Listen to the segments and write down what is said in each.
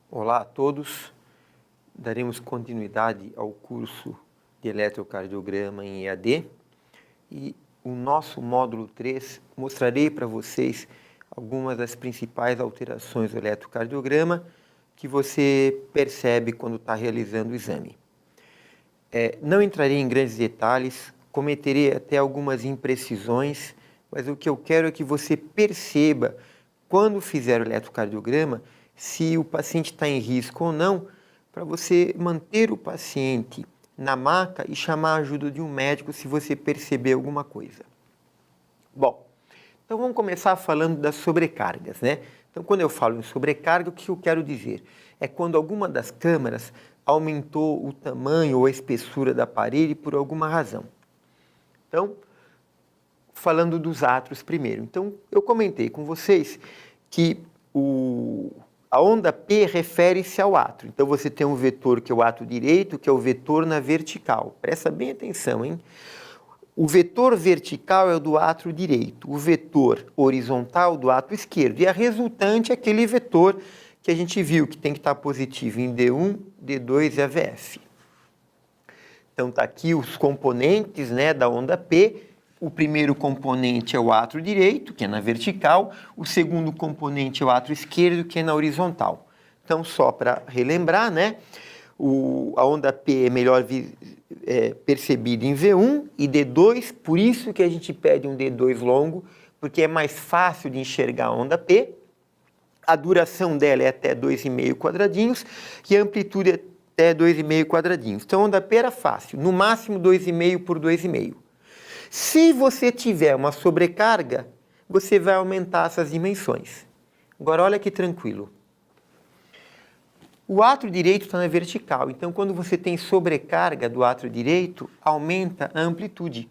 Olá a todos, daremos continuidade ao curso de eletrocardiograma em EAD e o nosso módulo 3 mostrarei para vocês algumas das principais alterações do eletrocardiograma que você percebe quando está realizando o exame. Não entrarei em grandes detalhes, cometerei até algumas imprecisões, mas o que eu quero é que você perceba, quando fizer o eletrocardiograma, se o paciente está em risco ou não, para você manter o paciente na maca e chamar a ajuda de um médico se você perceber alguma coisa. Bom, então vamos começar falando das sobrecargas, né? Então, quando eu falo em sobrecarga, o que eu quero dizer? É quando alguma das câmaras aumentou o tamanho ou a espessura da parede por alguma razão. Então, falando dos átrios primeiro. Então, eu comentei com vocês que a onda P refere-se ao átrio. Então, você tem um vetor que é o átrio direito, que é o vetor na vertical. Presta bem atenção, hein? O vetor vertical é o do átrio direito, o vetor horizontal do átrio esquerdo. E a resultante é aquele vetor que a gente viu, que tem que estar positivo em D1, D2 e AVF. Então, está aqui os componentes, né, da onda P. O primeiro componente é o átrio direito, que é na vertical. O segundo componente é o átrio esquerdo, que é na horizontal. Então, só para relembrar, né, a onda P é melhor percebida em V1 e D2, por isso que a gente pede um D2 longo, porque é mais fácil de enxergar a onda P. A duração dela é até 2,5 quadradinhos e a amplitude é até 2,5 quadradinhos. Então, a onda P era fácil, no máximo 2,5 por 2,5. Se você tiver uma sobrecarga, você vai aumentar essas dimensões. Agora, olha que tranquilo. O átrio direito está na vertical, então quando você tem sobrecarga do átrio direito, aumenta a amplitude.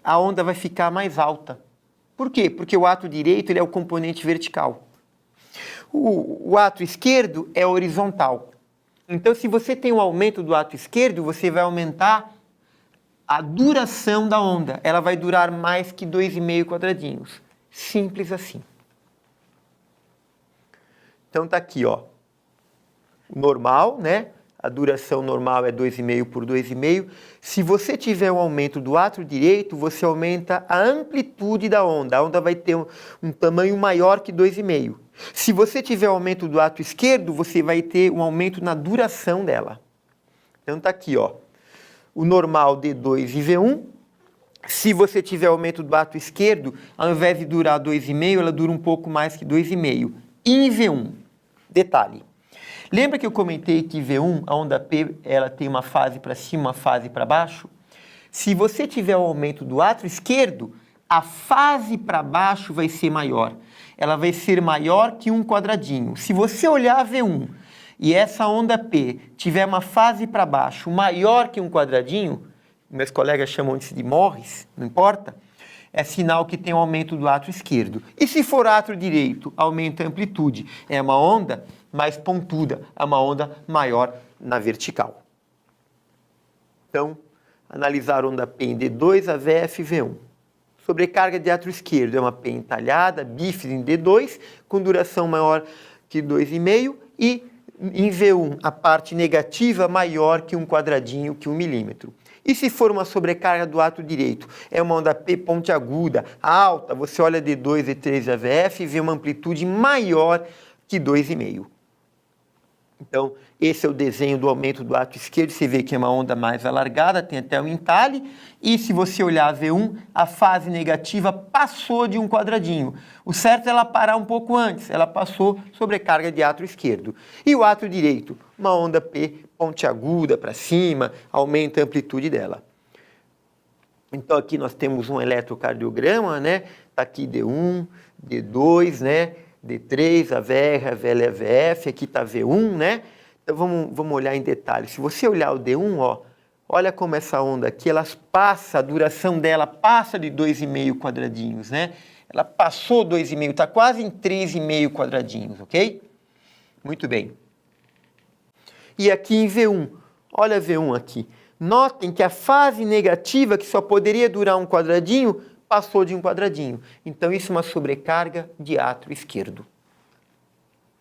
A onda vai ficar mais alta. Por quê? Porque o átrio direito ele é o componente vertical. O átrio esquerdo é horizontal. Então, se você tem um aumento do átrio esquerdo, você vai aumentar a duração da onda. Ela vai durar mais que 2,5 quadradinhos. Simples assim. Então, está aqui, ó. O normal, né? A duração normal é 2,5 por 2,5. Se você tiver um aumento do átrio direito, você aumenta a amplitude da onda. A onda vai ter um tamanho maior que 2,5. Se você tiver um aumento do átrio esquerdo, você vai ter um aumento na duração dela. Então, está aqui, ó. O normal D2 e V1. Se você tiver aumento do átrio esquerdo, ao invés de durar 2,5, ela dura um pouco mais que 2,5. Em V1, detalhe. Lembra que eu comentei que V1, a onda P, ela tem uma fase para cima, uma fase para baixo? Se você tiver o aumento do átrio esquerdo, a fase para baixo vai ser maior. Ela vai ser maior que um quadradinho. Se você olhar V1 e essa onda P tiver uma fase para baixo maior que um quadradinho, meus colegas chamam isso de Morris, não importa, é sinal que tem um aumento do átrio esquerdo. E se for átrio direito, aumenta a amplitude. É uma onda mais pontuda, é uma onda maior na vertical. Então, analisar a onda P em D2, AVF e V1. Sobrecarga de átrio esquerdo é uma P entalhada, bífida em D2, com duração maior que 2,5 e em V1 a parte negativa maior que um quadradinho, que 1 milímetro. E se for uma sobrecarga do átrio direito, é uma onda P pontiaguda, alta, você olha D2, D3 AVF e vê uma amplitude maior que 2,5. Então, esse é o desenho do aumento do átrio esquerdo, você vê que é uma onda mais alargada, tem até um entalhe, e se você olhar V1, a fase negativa passou de um quadradinho. O certo é ela parar um pouco antes, ela passou sobrecarga de átrio esquerdo. E o átrio direito, uma onda P pontiaguda para cima, aumenta a amplitude dela. Então, aqui nós temos um eletrocardiograma, né? Está aqui D1, D2, né? D3, AVR, AVL, AVF, aqui está V1, né? Então vamos olhar em detalhe. Se você olhar o D1, ó, olha como essa onda aqui, ela passa, a duração dela passa de 2,5 quadradinhos, né? Ela passou 2,5, está quase em 3,5 quadradinhos, ok? Muito bem. E aqui em V1, olha V1 aqui. Notem que a fase negativa, que só poderia durar um quadradinho, passou de um quadradinho. Então, isso é uma sobrecarga de átrio esquerdo.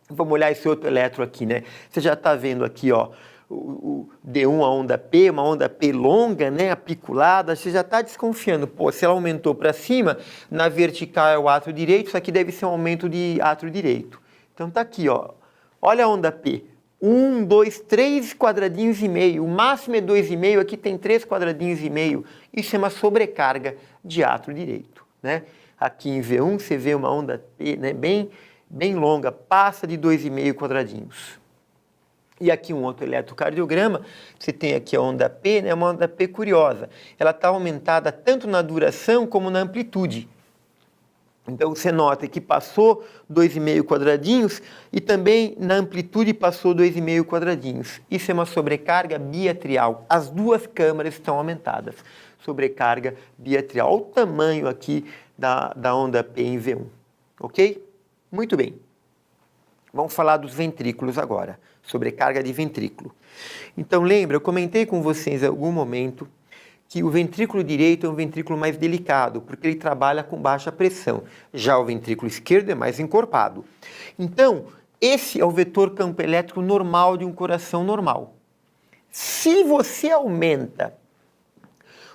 Vamos olhar esse outro elétron aqui, né? Você já está vendo aqui, ó, o D1, a onda P, uma onda P longa, né, apiculada, você já está desconfiando. Pô, se ela aumentou para cima, na vertical é o átrio direito, isso aqui deve ser um aumento de átrio direito. Então tá aqui, ó. Olha a onda P. 1, 2, 3 quadradinhos e meio. O máximo é 2,5, aqui tem 3 quadradinhos e meio. Isso é uma sobrecarga de átrio direito, né? Aqui em V1 você vê uma onda P, né, bem longa, passa de 2,5 quadradinhos. E aqui um outro eletrocardiograma, você tem aqui a onda P, né, uma onda P curiosa. Ela está aumentada tanto na duração como na amplitude. Então você nota que passou 2,5 quadradinhos e também na amplitude passou 2,5 quadradinhos. Isso é uma sobrecarga biatrial. As duas câmaras estão aumentadas. Sobrecarga biatrial. Olha o tamanho aqui da onda P em V1. Ok? Muito bem. Vamos falar dos ventrículos agora. Sobrecarga de ventrículo. Então lembra, eu comentei com vocês em algum momento que o ventrículo direito é um ventrículo mais delicado, porque ele trabalha com baixa pressão. Já o ventrículo esquerdo é mais encorpado. Então, esse é o vetor campo elétrico normal de um coração normal. Se você aumenta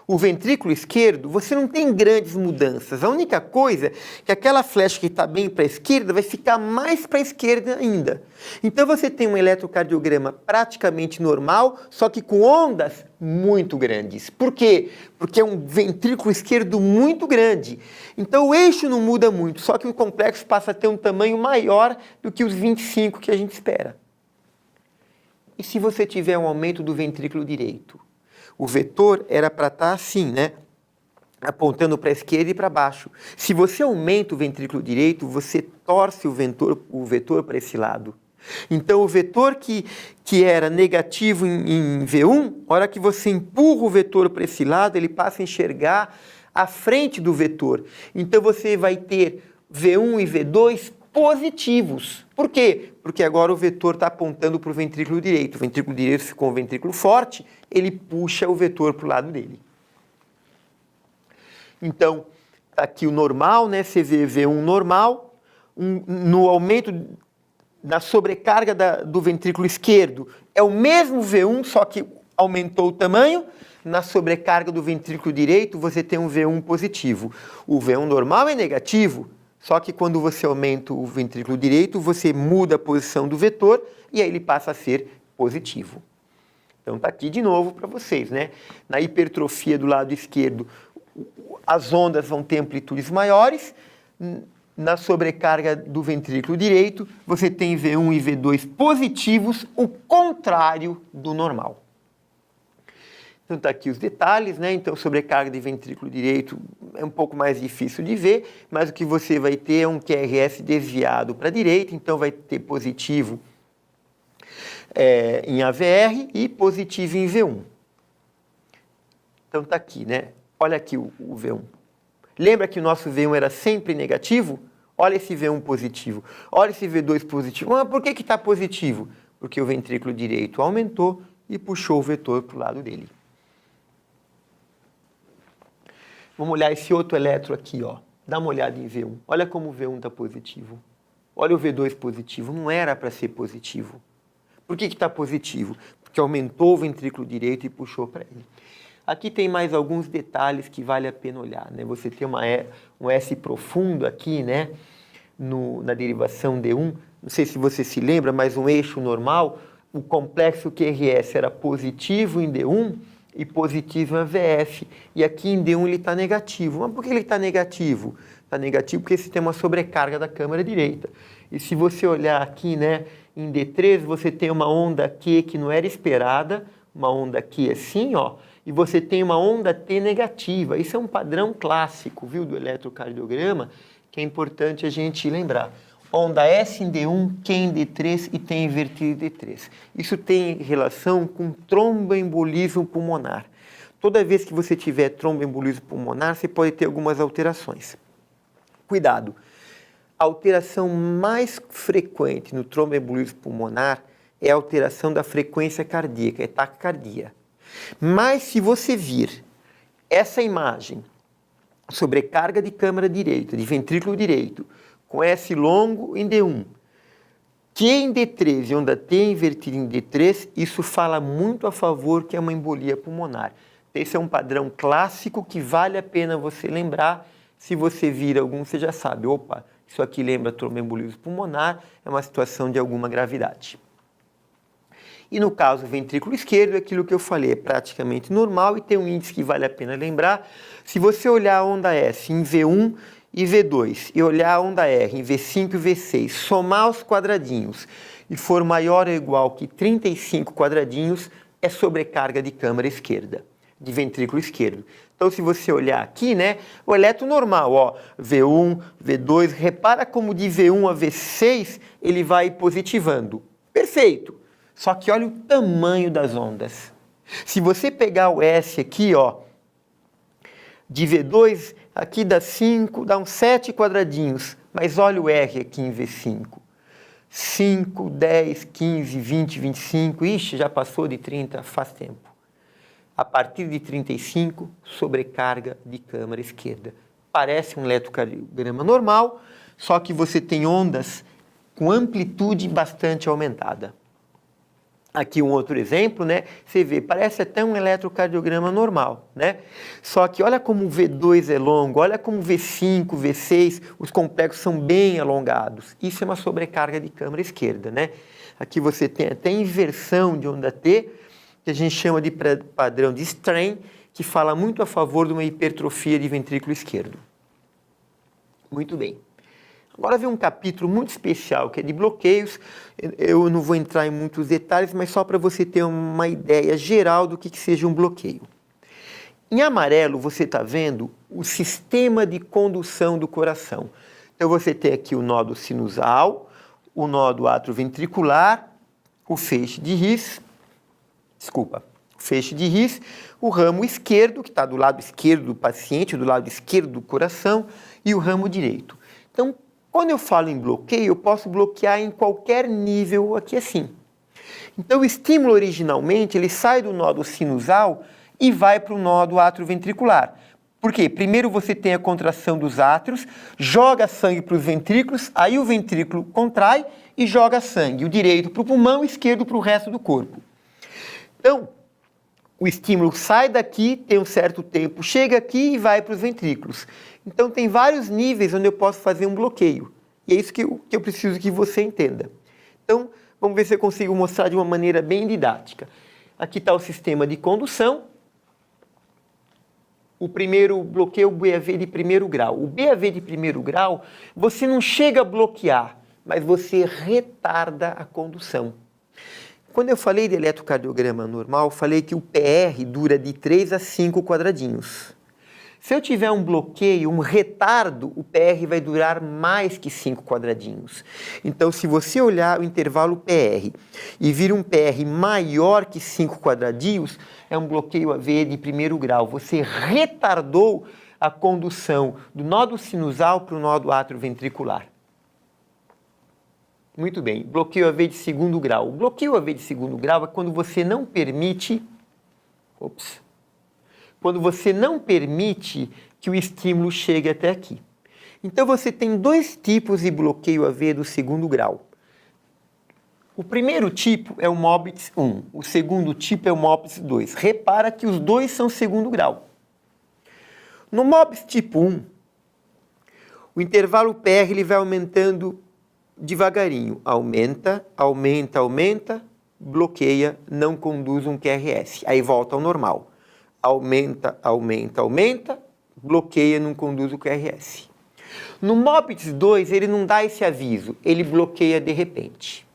o ventrículo esquerdo, você não tem grandes mudanças. A única coisa é que aquela flecha que está bem para a esquerda vai ficar mais para a esquerda ainda. Então você tem um eletrocardiograma praticamente normal, só que com ondas muito grandes. Por quê? Porque é um ventrículo esquerdo muito grande. Então o eixo não muda muito, só que o complexo passa a ter um tamanho maior do que os 25 que a gente espera. E se você tiver um aumento do ventrículo direito? O vetor era para estar assim, né? Apontando para a esquerda e para baixo. Se você aumenta o ventrículo direito, você torce o vetor para esse lado. Então, o vetor que era negativo em V1, na hora que você empurra o vetor para esse lado, ele passa a enxergar a frente do vetor. Então, você vai ter V1 e V2 positivos. Por quê? Porque agora o vetor está apontando para o ventrículo direito. O ventrículo direito ficou um ventrículo forte, ele puxa o vetor para o lado dele. Então, aqui o normal, né? Você vê V1 normal, no aumento da sobrecarga do ventrículo esquerdo, é o mesmo V1, só que aumentou o tamanho. Na sobrecarga do ventrículo direito, você tem um V1 positivo. O V1 normal é negativo, só que quando você aumenta o ventrículo direito, você muda a posição do vetor e aí ele passa a ser positivo. Então está aqui de novo para vocês, né? Na hipertrofia do lado esquerdo, as ondas vão ter amplitudes maiores. Na sobrecarga do ventrículo direito, você tem V1 e V2 positivos, o contrário do normal. Então está aqui os detalhes, né? Então sobrecarga de ventrículo direito é um pouco mais difícil de ver, mas o que você vai ter é um QRS desviado para a direita, então vai ter positivo em AVR e positivo em V1. Então está aqui, né? Olha aqui o V1. Lembra que o nosso V1 era sempre negativo? Olha esse V1 positivo. Olha esse V2 positivo. Mas por que está positivo? Porque o ventrículo direito aumentou e puxou o vetor para o lado dele. Vamos olhar esse outro elétron aqui, ó. Dá uma olhada em V1. Olha como o V1 está positivo. Olha o V2 positivo. Não era para ser positivo. Por que está positivo? Porque aumentou o ventrículo direito e puxou para ele. Aqui tem mais alguns detalhes que vale a pena olhar, né? Você tem um S profundo aqui, né? Na derivação D1. Não sei se você se lembra, mas um eixo normal, o complexo QRS era positivo em D1 e positivo em AVF. E aqui em D1 ele está negativo. Mas por que ele está negativo? Está negativo porque você tem uma sobrecarga da câmara direita. E se você olhar aqui, né, em D3, você tem uma onda Q que não era esperada, uma onda Q assim, ó, e você tem uma onda T negativa. Isso é um padrão clássico, viu, do eletrocardiograma, que é importante a gente lembrar. Onda S em D1, Q em D3 e T invertido em D3. Isso tem relação com tromboembolismo pulmonar. Toda vez que você tiver tromboembolismo pulmonar, você pode ter algumas alterações. Cuidado! A alteração mais frequente no tromboembolismo pulmonar é a alteração da frequência cardíaca, é taquicardia. Mas se você vir essa imagem, sobrecarga de câmara direita, de ventrículo direito, com S longo em D1, Q em D3 e onda T invertida em D3, isso fala muito a favor que é uma embolia pulmonar. Esse é um padrão clássico que vale a pena você lembrar. Se você vir algum, você já sabe, opa, isso aqui lembra tromboembolismo pulmonar, é uma situação de alguma gravidade. E no caso ventrículo esquerdo, aquilo que eu falei é praticamente normal e tem um índice que vale a pena lembrar. Se você olhar a onda S em V1 e V2 e olhar a onda R em V5 e V6, somar os quadradinhos e for maior ou igual que 35 quadradinhos, é sobrecarga de câmara esquerda, de ventrículo esquerdo. Então, se você olhar aqui, né, o eletro normal, ó, V1, V2, repara como de V1 a V6 ele vai positivando. Perfeito! Só que olha o tamanho das ondas. Se você pegar o S aqui, ó, de V2, aqui dá 5, dá uns 7 quadradinhos, mas olha o R aqui em V5. 5, 10, 15, 20, 25, ixi, já passou de 30 faz tempo. A partir de 35, sobrecarga de câmara esquerda. Parece um eletrocardiograma normal, só que você tem ondas com amplitude bastante aumentada. Aqui um outro exemplo, né? Você vê, parece até um eletrocardiograma normal, né? Só que olha como o V2 é longo, olha como o V5, V6, os complexos são bem alongados. Isso é uma sobrecarga de câmara esquerda, né? Aqui você tem até inversão de onda T, que a gente chama de padrão de strain, que fala muito a favor de uma hipertrofia de ventrículo esquerdo. Muito bem. Agora vem um capítulo muito especial, que é de bloqueios. Eu não vou entrar em muitos detalhes, mas só para você ter uma ideia geral do que seja um bloqueio. Em amarelo, você está vendo o sistema de condução do coração. Então, você tem aqui o nódo sinusal, o nódo atrioventricular, o feixe de His, o ramo esquerdo, que está do lado esquerdo do paciente, do lado esquerdo do coração, e o ramo direito. Então, quando eu falo em bloqueio, eu posso bloquear em qualquer nível aqui assim. Então, o estímulo originalmente, ele sai do nódo sinusal e vai para o nódo atrioventricular. Por quê? Primeiro você tem a contração dos átrios, joga sangue para os ventrículos, aí o ventrículo contrai e joga sangue, o direito para o pulmão, o esquerdo para o resto do corpo. Então, o estímulo sai daqui, tem um certo tempo, chega aqui e vai para os ventrículos. Então, tem vários níveis onde eu posso fazer um bloqueio. E é isso que eu preciso que você entenda. Então, vamos ver se eu consigo mostrar de uma maneira bem didática. Aqui está o sistema de condução. O primeiro bloqueio, o BAV de primeiro grau. O BAV de primeiro grau, você não chega a bloquear, mas você retarda a condução. Quando eu falei de eletrocardiograma normal, falei que o PR dura de 3 a 5 quadradinhos. Se eu tiver um bloqueio, um retardo, o PR vai durar mais que 5 quadradinhos. Então, se você olhar o intervalo PR e vir um PR maior que 5 quadradinhos, é um bloqueio AV de primeiro grau. Você retardou a condução do nódo sinusal para o nódo atrioventricular. Muito bem, bloqueio AV de segundo grau. O bloqueio AV de segundo grau é quando você não permite... Quando você não permite que o estímulo chegue até aqui. Então, você tem dois tipos de bloqueio AV do segundo grau. O primeiro tipo é o MOBITS 1, o segundo tipo é o MOBITS 2. Repara que os dois são segundo grau. No MOBITS tipo 1, o intervalo PR ele vai aumentando devagarinho. Aumenta, aumenta, aumenta, bloqueia, não conduz um QRS. Aí volta ao normal. Aumenta, aumenta, aumenta, bloqueia, não conduz o QRS. No MOBITS 2, ele não dá esse aviso, ele bloqueia de repente.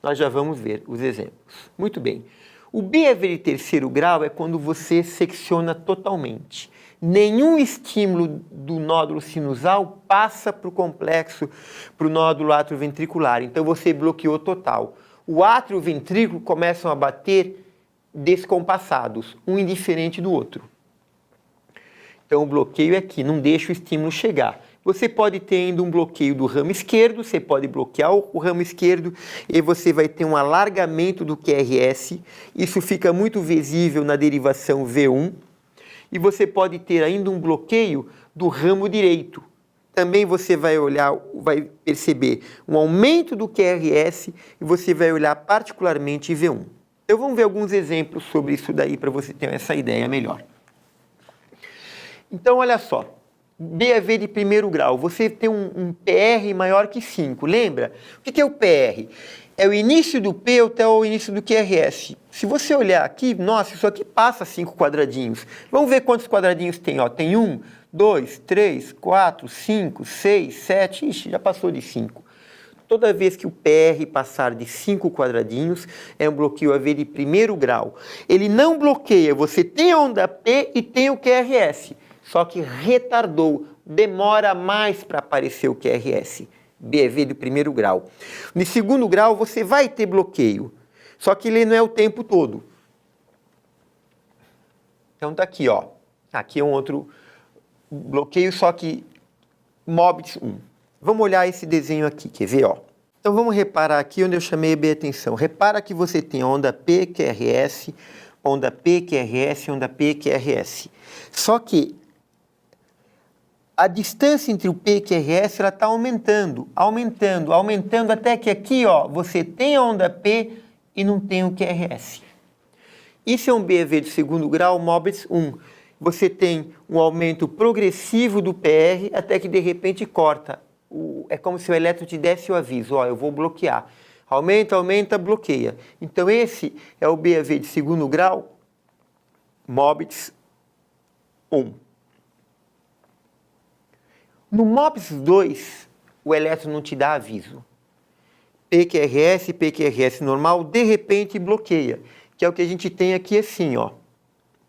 Nós já vamos ver os exemplos. Muito bem. O BAV de terceiro grau é quando você secciona totalmente. Nenhum estímulo do nódulo sinusal passa para o complexo, para o nódulo atrioventricular. Então, você bloqueou total. O átrio e o ventrículo começam a bater descompassados, um indiferente do outro. Então, o bloqueio é aqui, não deixa o estímulo chegar. Você pode ter ainda um bloqueio do ramo esquerdo, você pode bloquear o ramo esquerdo e você vai ter um alargamento do QRS. Isso fica muito visível na derivação V1. E você pode ter ainda um bloqueio do ramo direito. também você vai olhar, vai perceber um aumento do QRS e você vai olhar particularmente V1. Então vamos ver alguns exemplos sobre isso daí para você ter essa ideia melhor. Então olha só, BAV de primeiro grau, você tem um PR maior que 5, lembra? O que é o PR? É o início do P até o início do QRS. Se você olhar aqui, nossa, isso aqui passa 5 quadradinhos. Vamos ver quantos quadradinhos tem. Ó. Tem 1, 2, 3, 4, 5, 6, 7, ixi, já passou de 5. Toda vez que o PR passar de 5 quadradinhos, é um bloqueio AV de primeiro grau. Ele não bloqueia, você tem a onda P e tem o QRS, só que retardou, demora mais para aparecer o QRS. BAV de primeiro grau. No segundo grau, você vai ter bloqueio, só que ele não é o tempo todo. Então tá aqui, ó. Aqui é um outro bloqueio, só que MOBITS 1. Vamos olhar esse desenho aqui, quer ver, ó? Então vamos reparar aqui onde eu chamei bem a atenção. Repara que você tem a onda P, QRS, onda P, QRS, onda P, QRS. Só que a distância entre o P e o QRS está aumentando, até que aqui, ó, você tem a onda P e não tem o QRS. Isso é um BAV de segundo grau, MOBITS 1. Você tem um aumento progressivo do PR até que de repente corta. É como se o elétron te desse o aviso, ó, eu vou bloquear. Aumenta, aumenta, bloqueia. Então esse é o BAV de segundo grau, MOBITS 1. No MOBITS 2, o elétron não te dá aviso. PQRS, PQRS normal, de repente bloqueia, que é o que a gente tem aqui assim, ó.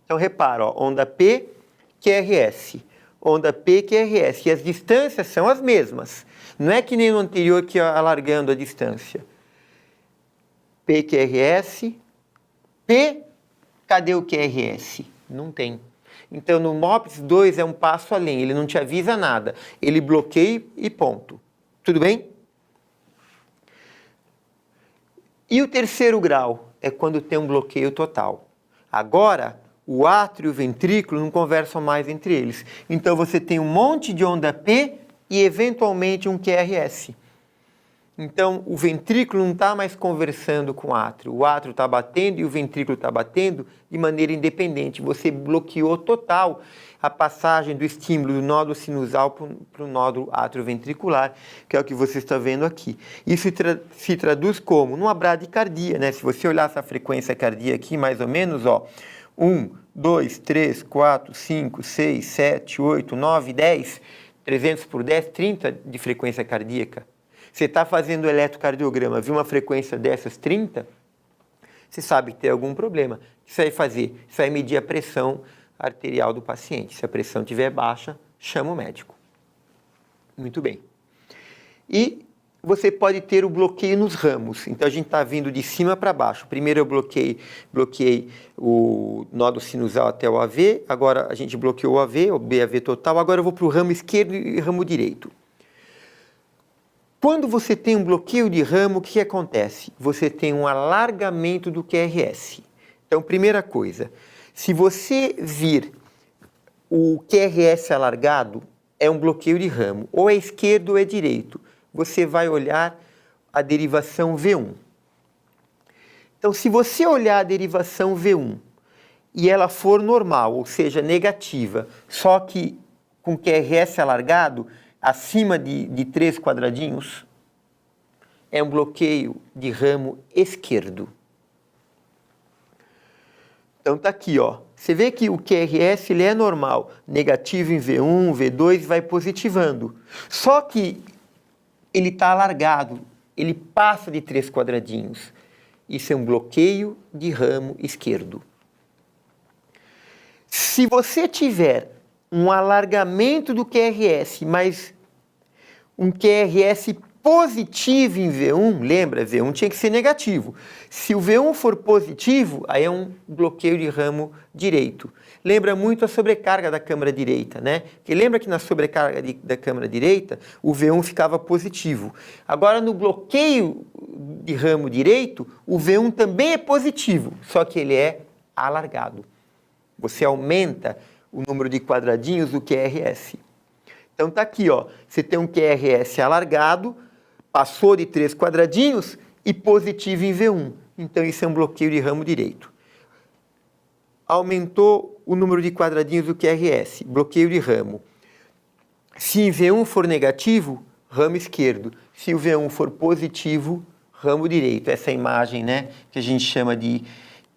Então repara, ó, onda P, QRS, onda P, QRS, e as distâncias são as mesmas. Não é que nem no anterior que ia alargando a distância. PQRS, P, cadê o QRS? Não tem. Então, no MOBITS 2 é um passo além, ele não te avisa nada. Ele bloqueia e ponto. Tudo bem? E o terceiro grau é quando tem um bloqueio total. Agora, o átrio e o ventrículo não conversam mais entre eles. Então, você tem um monte de onda P e, eventualmente, um QRS. Então, o ventrículo não está mais conversando com o átrio está batendo e o ventrículo está batendo de maneira independente. Você bloqueou total a passagem do estímulo do nódulo sinusal para o nódulo atrioventricular, que é o que você está vendo aqui. Isso se traduz como? Numa bradicardia, né? Se você olhar essa frequência cardíaca aqui, mais ou menos, ó, 1, 2, 3, 4, 5, 6, 7, 8, 9, 10, 300 por 10, 30 de frequência cardíaca. Você está fazendo o eletrocardiograma, viu uma frequência dessas 30, você sabe que tem algum problema. O que você vai fazer? Você vai medir a pressão arterial do paciente. Se a pressão estiver baixa, chama o médico. Muito bem. E você pode ter o bloqueio nos ramos. Então, a gente está vindo de cima para baixo. Primeiro eu bloqueei o nódulo sinusal até o AV, agora a gente bloqueou o AV, o BAV total, agora eu vou para o ramo esquerdo e ramo direito. Quando você tem um bloqueio de ramo, o que acontece? Você tem um alargamento do QRS. Então, primeira coisa, se você vir o QRS alargado, é um bloqueio de ramo, ou é esquerdo ou é direito. Você vai olhar a derivação V1. Então, se você olhar a derivação V1 e ela for normal, ou seja, negativa, só que com QRS alargado, acima de 3 quadradinhos, é um bloqueio de ramo esquerdo. Então tá aqui, ó. Você vê que o QRS ele é normal, negativo em V1, V2 vai positivando. Só que ele está alargado, ele passa de 3 quadradinhos. Isso é um bloqueio de ramo esquerdo. Se você tiver um alargamento do QRS, mas um QRS positivo em V1, lembra, V1 tinha que ser negativo. Se o V1 for positivo, aí é um bloqueio de ramo direito. Lembra muito a sobrecarga da câmara direita, né? Porque lembra que na sobrecarga da câmara direita, o V1 ficava positivo. Agora, no bloqueio de ramo direito, o V1 também é positivo, só que ele é alargado. Você aumenta o número de quadradinhos do QRS. Então tá aqui, ó, você tem um QRS alargado, passou de 3 quadradinhos e positivo em V1. Então isso é um bloqueio de ramo direito. Aumentou o número de quadradinhos do QRS, bloqueio de ramo. Se em V1 for negativo, ramo esquerdo. Se o V1 for positivo, ramo direito. Essa imagem, né, que a gente chama de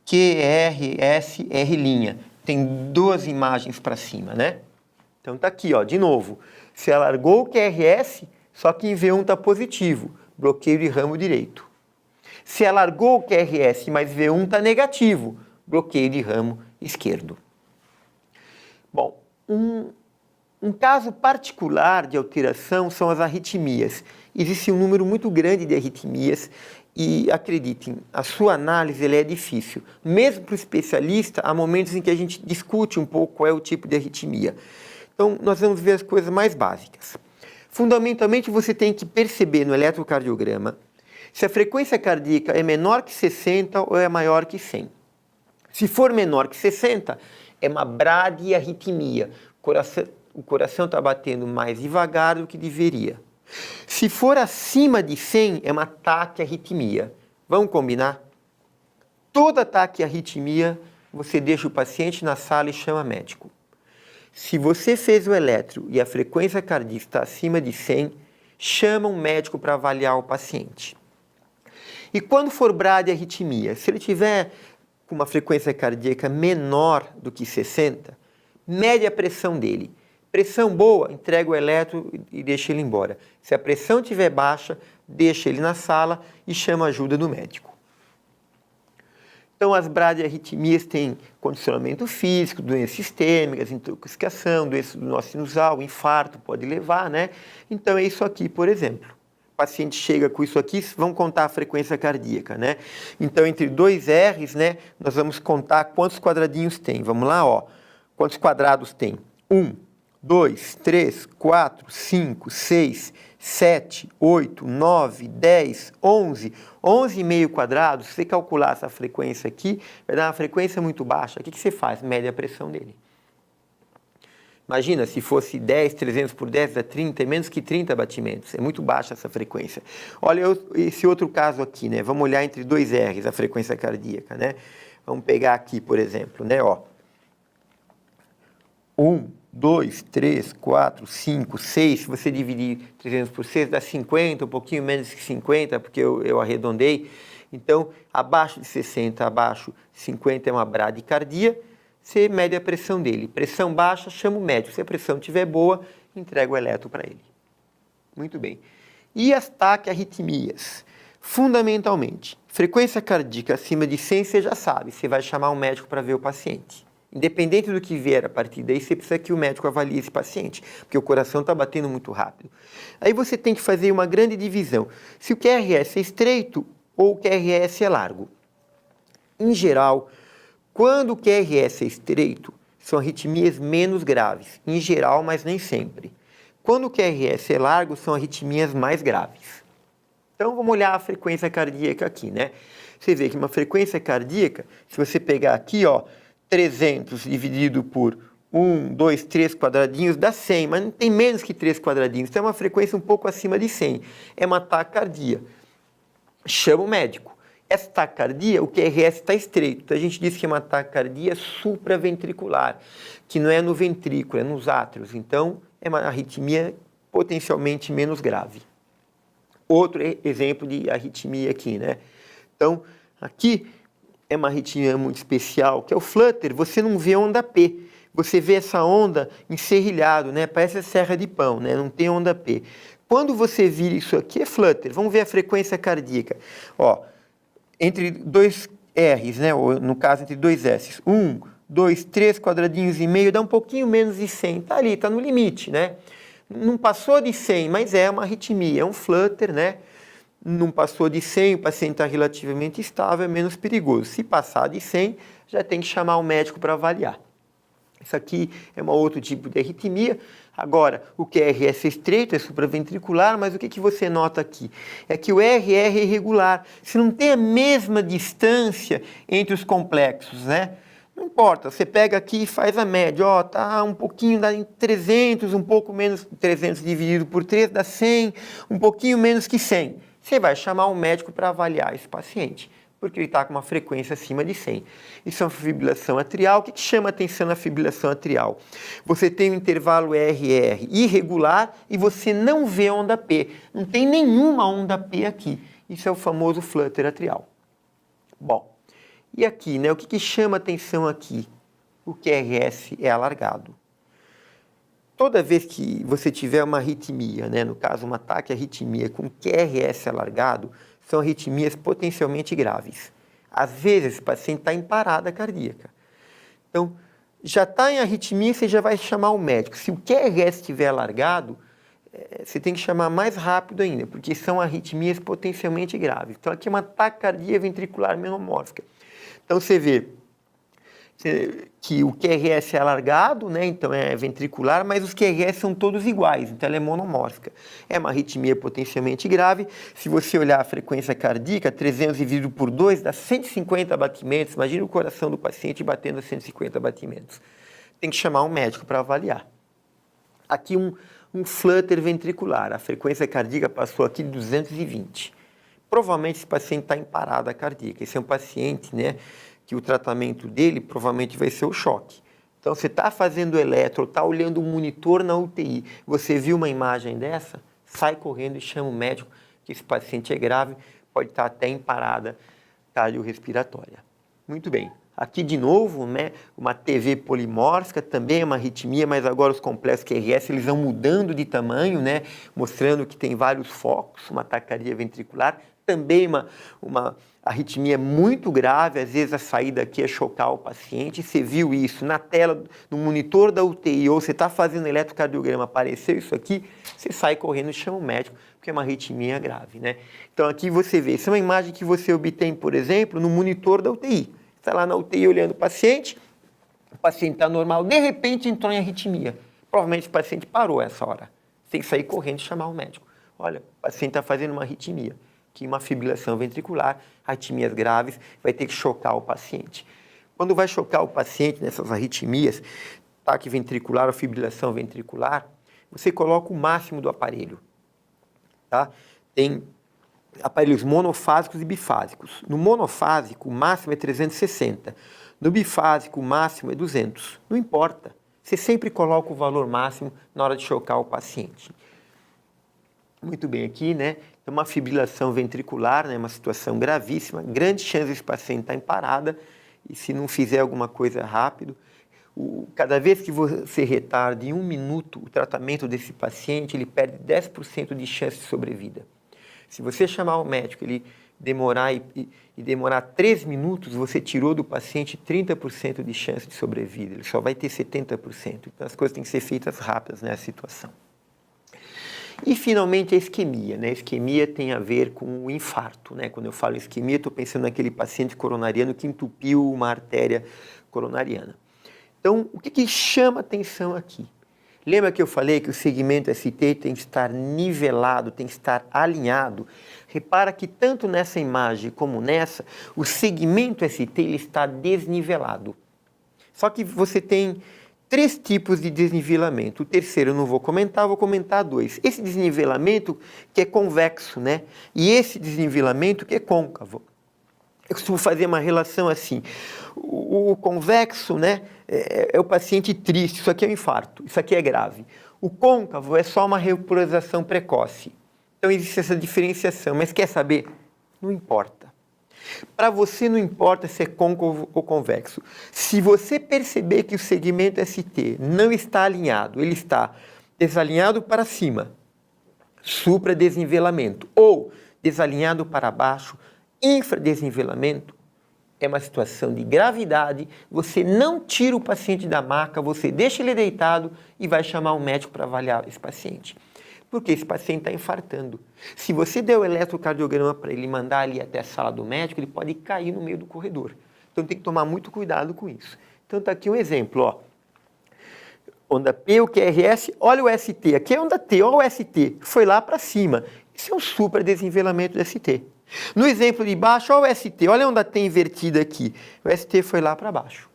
QRSR'. Tem duas imagens para cima, né? Então tá aqui, ó, de novo. Você alargou o QRS, só que em V1 está positivo, bloqueio de ramo direito. Se alargou o QRS, mas V1 está negativo, bloqueio de ramo esquerdo. Bom, um caso particular de alteração são as arritmias. Existe um número muito grande de arritmias e, acreditem, a sua análise ela é difícil. Mesmo para o especialista, há momentos em que a gente discute um pouco qual é o tipo de arritmia. Então, nós vamos ver as coisas mais básicas. Fundamentalmente, você tem que perceber no eletrocardiograma se a frequência cardíaca é menor que 60 ou é maior que 100. Se for menor que 60, é uma bradiarritmia. O coração está batendo mais devagar do que deveria. Se for acima de 100, é uma taquiarritmia. Vamos combinar? Toda taquiarritmia, você deixa o paciente na sala e chama médico. Se você fez o eletro e a frequência cardíaca está acima de 100, chama um médico para avaliar o paciente. E quando for bradiarritmia, se ele tiver com uma frequência cardíaca menor do que 60, mede a pressão dele. Pressão boa, entrega o eletro e deixa ele embora. Se a pressão estiver baixa, deixa ele na sala e chama a ajuda do médico. Então, as bradiarritmias têm condicionamento físico, doenças sistêmicas, intoxicação, doença do nó sinusal, infarto pode levar, né? Então, é isso aqui, por exemplo. O paciente chega com isso aqui, vamos contar a frequência cardíaca, né? Então, entre 2 R's, né, nós vamos contar quantos quadradinhos tem. Vamos lá, ó. Quantos quadrados tem? 1, 2, 3, 4, 5, 6, 7, 8, 9, 10, 11, 11,5 quadrados. Se você calcular essa frequência aqui, vai dar uma frequência muito baixa. O que você faz? Mede a pressão dele. Imagina, se fosse 10, 300 por 10, dá 30, é menos que 30 batimentos. É muito baixa essa frequência. Olha esse outro caso aqui, né? Vamos olhar entre 2 R's, a frequência cardíaca, né? Vamos pegar aqui, por exemplo, né? Ó. 1, 2, 3, 4, 5, 6, se você dividir 300 por 6, dá 50, um pouquinho menos que 50, porque eu arredondei. Então, abaixo de 60, abaixo de 50 é uma bradicardia, você mede a pressão dele. Pressão baixa, chama o médico. Se a pressão estiver boa, entrega o eletro para ele. Muito bem. E as taquiarritmias? Fundamentalmente, frequência cardíaca acima de 100, você já sabe, você vai chamar um médico para ver o paciente. Independente do que vier a partir daí, você precisa que o médico avalie esse paciente, porque o coração está batendo muito rápido. Aí você tem que fazer uma grande divisão. Se o QRS é estreito ou o QRS é largo. Em geral, quando o QRS é estreito, são arritmias menos graves. Em geral, mas nem sempre. Quando o QRS é largo, são arritmias mais graves. Então, vamos olhar a frequência cardíaca aqui, né? Você vê que uma frequência cardíaca, se você pegar aqui, ó, 300 dividido por 1, 2, 3 quadradinhos dá 100, mas não tem menos que 3 quadradinhos. Então é uma frequência um pouco acima de 100. É uma taquicardia. Chama o médico. Essa taquicardia, o QRS está estreito. Então a gente diz que é uma taquicardia supraventricular, que não é no ventrículo, é nos átrios. Então é uma arritmia potencialmente menos grave. Outro exemplo de arritmia aqui, né? Então, aqui é uma arritmia muito especial, que é o flutter. Você não vê onda P, você vê essa onda enserrilhado, né? Parece a serra de pão, né? Não tem onda P. Quando você vira isso aqui, é flutter. Vamos ver a frequência cardíaca. Ó, entre 2 R's, né? Ou, no caso, entre 2 S's. 1, 2, 3 quadradinhos e meio, dá um pouquinho menos de 100. Tá ali, tá no limite, né? Não passou de 100, mas é uma arritmia, é um flutter, né? Não passou de 100, o paciente está relativamente estável, é menos perigoso. Se passar de 100, já tem que chamar o médico para avaliar. Isso aqui é um outro tipo de arritmia. Agora, o QRS é estreito, é supraventricular, mas o que você nota aqui? É que o RR é irregular. Se não tem a mesma distância entre os complexos, né? Não importa, você pega aqui e faz a média, ó, tá um pouquinho, dá em 300, um pouco menos, 300 dividido por 3 dá 100, um pouquinho menos que 100. Você vai chamar um médico para avaliar esse paciente, porque ele está com uma frequência acima de 100. Isso é uma fibrilação atrial. O que chama atenção na fibrilação atrial? Você tem um intervalo RR irregular e você não vê onda P. Não tem nenhuma onda P aqui. Isso é o famoso flutter atrial. Bom, e aqui, né? O que chama atenção aqui? O QRS é alargado. Toda vez que você tiver uma arritmia, né? No caso, um ataque à arritmia com QRS alargado, são arritmias potencialmente graves. Às vezes, esse paciente está em parada cardíaca. Então, já está em arritmia, você já vai chamar o médico. Se o QRS estiver alargado, você tem que chamar mais rápido ainda, porque são arritmias potencialmente graves. Então, aqui é uma taquicardia ventricular menomórfica. Então, você vê que o QRS é alargado, né? Então é ventricular, mas os QRS são todos iguais, então ela é monomórfica. É uma arritmia potencialmente grave. Se você olhar a frequência cardíaca, 300 dividido por 2 dá 150 batimentos. Imagina o coração do paciente batendo a 150 batimentos. Tem que chamar um médico para avaliar. Aqui um flutter ventricular, a frequência cardíaca passou aqui de 220. Provavelmente esse paciente está em parada cardíaca. Esse é um paciente, né, que o tratamento dele provavelmente vai ser o choque. Então, você está fazendo eletro, está olhando o monitor na UTI, você viu uma imagem dessa, sai correndo e chama o médico, que esse paciente é grave, pode estar até em parada cardiorrespiratória. Muito bem. Aqui, de novo, né, uma TV polimórfica, também é uma arritmia, mas agora os complexos QRS eles vão mudando de tamanho, né, mostrando que tem vários focos, uma taquicardia ventricular, também uma arritmia muito grave, às vezes a saída aqui é chocar o paciente. Você viu isso na tela, no monitor da UTI, ou você está fazendo eletrocardiograma, apareceu isso aqui, você sai correndo e chama o médico, porque é uma arritmia grave, né? Então aqui você vê, isso é uma imagem que você obtém, por exemplo, no monitor da UTI. Está lá na UTI olhando o paciente está normal, de repente entrou em arritmia. Provavelmente o paciente parou essa hora. Você tem que sair correndo e chamar o médico. Olha, o paciente está fazendo uma arritmia. Que uma fibrilação ventricular, arritmias graves, vai ter que chocar o paciente. Quando vai chocar o paciente nessas arritmias, ataque ventricular ou fibrilação ventricular, você coloca o máximo do aparelho. Tá? Tem aparelhos monofásicos e bifásicos. No monofásico, o máximo é 360. No bifásico, o máximo é 200. Não importa. Você sempre coloca o valor máximo na hora de chocar o paciente. Muito bem, aqui, né? É uma fibrilação ventricular, né? Uma situação gravíssima, grande chance desse paciente estar em parada, e se não fizer alguma coisa rápido, cada vez que você retarda em 1 minuto o tratamento desse paciente, ele perde 10% de chance de sobrevida. Se você chamar o médico, ele demorar e demorar 3 minutos, você tirou do paciente 30% de chance de sobrevida, ele só vai ter 70%. Então as coisas têm que ser feitas rápidas nessa situação. E, finalmente, a isquemia. Né? A isquemia tem a ver com o infarto. Né? Quando eu falo isquemia, estou pensando naquele paciente coronariano que entupiu uma artéria coronariana. Então, o que chama atenção aqui? Lembra que eu falei que o segmento ST tem que estar nivelado, tem que estar alinhado? Repara que tanto nessa imagem como nessa, o segmento ST ele está desnivelado. Só que você tem 3 tipos de desnivelamento. O terceiro eu não vou comentar, vou comentar 2. Esse desnivelamento que é convexo, né? E esse desnivelamento que é côncavo. Eu costumo fazer uma relação assim. O convexo, né, é o paciente triste, isso aqui é um infarto, isso aqui é grave. O côncavo é só uma repolarização precoce. Então existe essa diferenciação, mas quer saber? Não importa. Para você não importa se é côncavo ou convexo. Se você perceber que o segmento ST não está alinhado, ele está desalinhado para cima, supradesnivelamento, ou desalinhado para baixo, infradesnivelamento, é uma situação de gravidade, você não tira o paciente da maca, você deixa ele deitado e vai chamar um médico para avaliar esse paciente. Porque esse paciente está infartando. Se você der o eletrocardiograma para ele mandar ali até a sala do médico, ele pode cair no meio do corredor. Então tem que tomar muito cuidado com isso. Então está aqui um exemplo, ó. Onda P, o QRS, olha o ST. Aqui é onda T, olha o ST. Foi lá para cima. Isso é um supradesnivelamento do ST. No exemplo de baixo, olha o ST. Olha a onda T invertida aqui. O ST foi lá para baixo.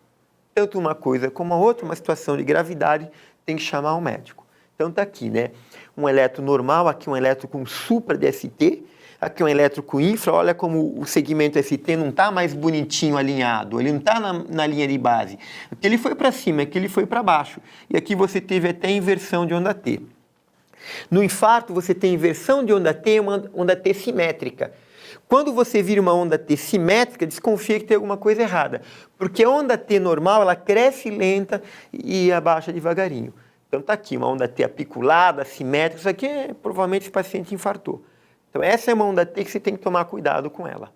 tanto uma coisa como a outra, uma situação de gravidade, tem que chamar um médico. Então está aqui, né? Um eletro normal, aqui um eletro com supra de ST, aqui um eletro com infra. Olha como o segmento ST não está mais bonitinho alinhado, ele não está na linha de base. Aqui ele foi para cima, aqui ele foi para baixo. E aqui você teve até inversão de onda T. No infarto, você tem inversão de onda T, uma onda T simétrica. Quando você vira uma onda T simétrica, desconfia que tem alguma coisa errada. Porque a onda T normal, ela cresce lenta e abaixa devagarinho. Então está aqui, uma onda T apiculada, simétrica. Isso aqui provavelmente esse paciente infartou. Então essa é uma onda T que você tem que tomar cuidado com ela.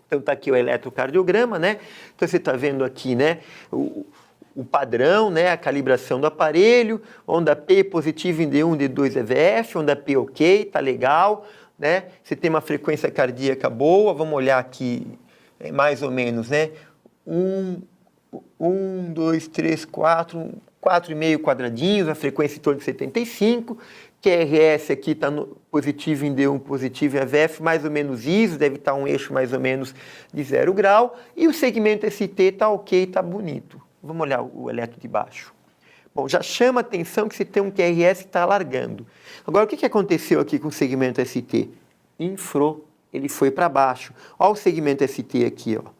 Então está aqui o eletrocardiograma, né? Então você está vendo aqui, né? O padrão, né, a calibração do aparelho, onda P positivo em D1, D2 EVF, onda P ok, tá legal, né? Você tem uma frequência cardíaca boa, vamos olhar aqui mais ou menos, né? 2, 3, 4, 4,5 quadradinhos, a frequência em torno de 75, QRS aqui está positivo em D1, positivo em EVF, mais ou menos ISO, deve estar um eixo mais ou menos de 0 grau, e o segmento ST está ok, está bonito. Vamos olhar o eletro de baixo. Bom, já chama a atenção que você tem um QRS que está alargando. Agora, o que aconteceu aqui com o segmento ST? Infrou, ele foi para baixo. Olha o segmento ST aqui, ó.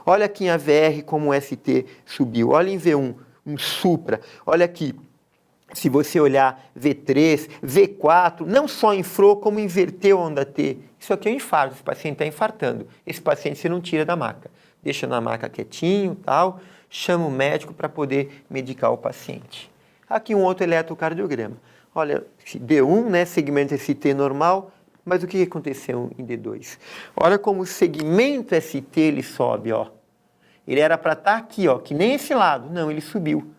Olha aqui em AVR como o ST subiu. Olha em V1, um supra. Olha aqui, se você olhar V3, V4, não só infrou, como inverteu a onda T. Isso aqui é um infarto, esse paciente está infartando. Esse paciente você não tira da maca. Deixa na maca quietinho, tal. Chama o médico para poder medicar o paciente. Aqui um outro eletrocardiograma. Olha, D1, né, segmento ST normal, mas o que aconteceu em D2? Olha como o segmento ST ele sobe, ó. Ele era para estar aqui, ó, que nem esse lado. Não, ele subiu.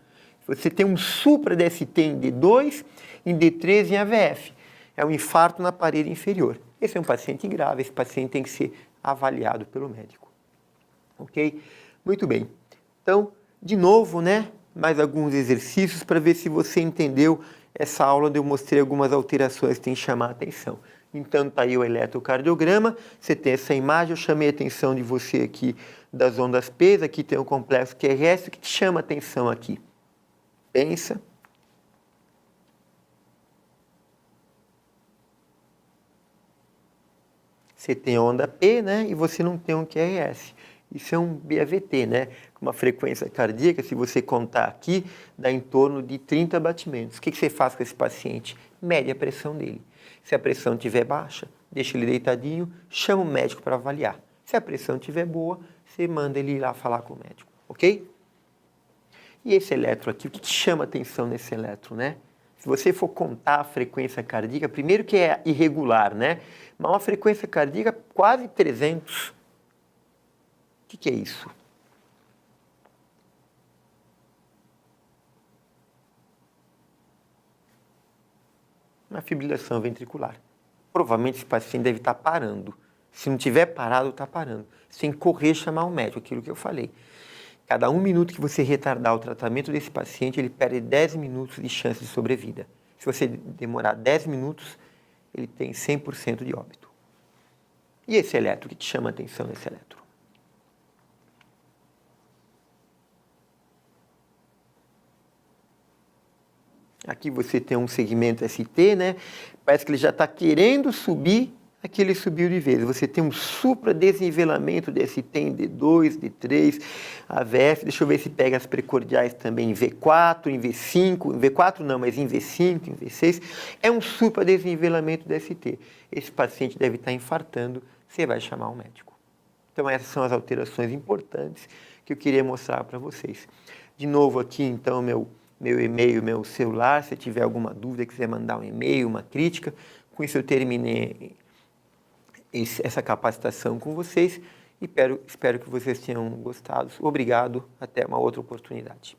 Você tem um supra de ST em D2, em D3 e em AVF. É um infarto na parede inferior. Esse é um paciente grave, esse paciente tem que ser avaliado pelo médico. Ok? Muito bem. Então, de novo, né, mais alguns exercícios para ver se você entendeu essa aula onde eu mostrei algumas alterações que tem que chamar a atenção. Então, está aí o eletrocardiograma, você tem essa imagem, eu chamei a atenção de você aqui das ondas P, aqui tem o complexo QRS, o que te chama a atenção aqui? Pensa. Você tem a onda P, né, e você não tem um QRS. Isso é um BAVT, né? Com uma frequência cardíaca, se você contar aqui, dá em torno de 30 batimentos. O que você faz com esse paciente? Mede a pressão dele. Se a pressão estiver baixa, deixa ele deitadinho, chama o médico para avaliar. Se a pressão estiver boa, você manda ele ir lá falar com o médico, ok? E esse eletro aqui, o que chama a atenção nesse eletro, né? Se você for contar a frequência cardíaca, primeiro que é irregular, né? Mas uma frequência cardíaca quase 300. O que é isso? Uma fibrilação ventricular. Provavelmente esse paciente deve estar parando. Se não tiver parado, está parando. Sem correr, chamar o médico, aquilo que eu falei. Cada 1 minuto que você retardar o tratamento desse paciente, ele perde 10 minutos de chance de sobrevida. Se você demorar 10 minutos, ele tem 100% de óbito. E esse eletro, o que te chama a atenção nesse eletro? Aqui você tem um segmento ST, né? Parece que ele já está querendo subir, aqui ele subiu de vez. Você tem um supra-desnivelamento de ST em D2, D3, AVF. Deixa eu ver se pega as precordiais também em V4, em V5. Em V4 não, mas em V5, em V6. É um supra-desnivelamento de ST. Esse paciente deve estar infartando, você vai chamar um médico. Então essas são as alterações importantes que eu queria mostrar para vocês. De novo aqui, então, meu e-mail, meu celular, se tiver alguma dúvida, quiser mandar um e-mail, uma crítica. Com isso eu terminei essa capacitação com vocês e espero que vocês tenham gostado. Obrigado, até uma outra oportunidade.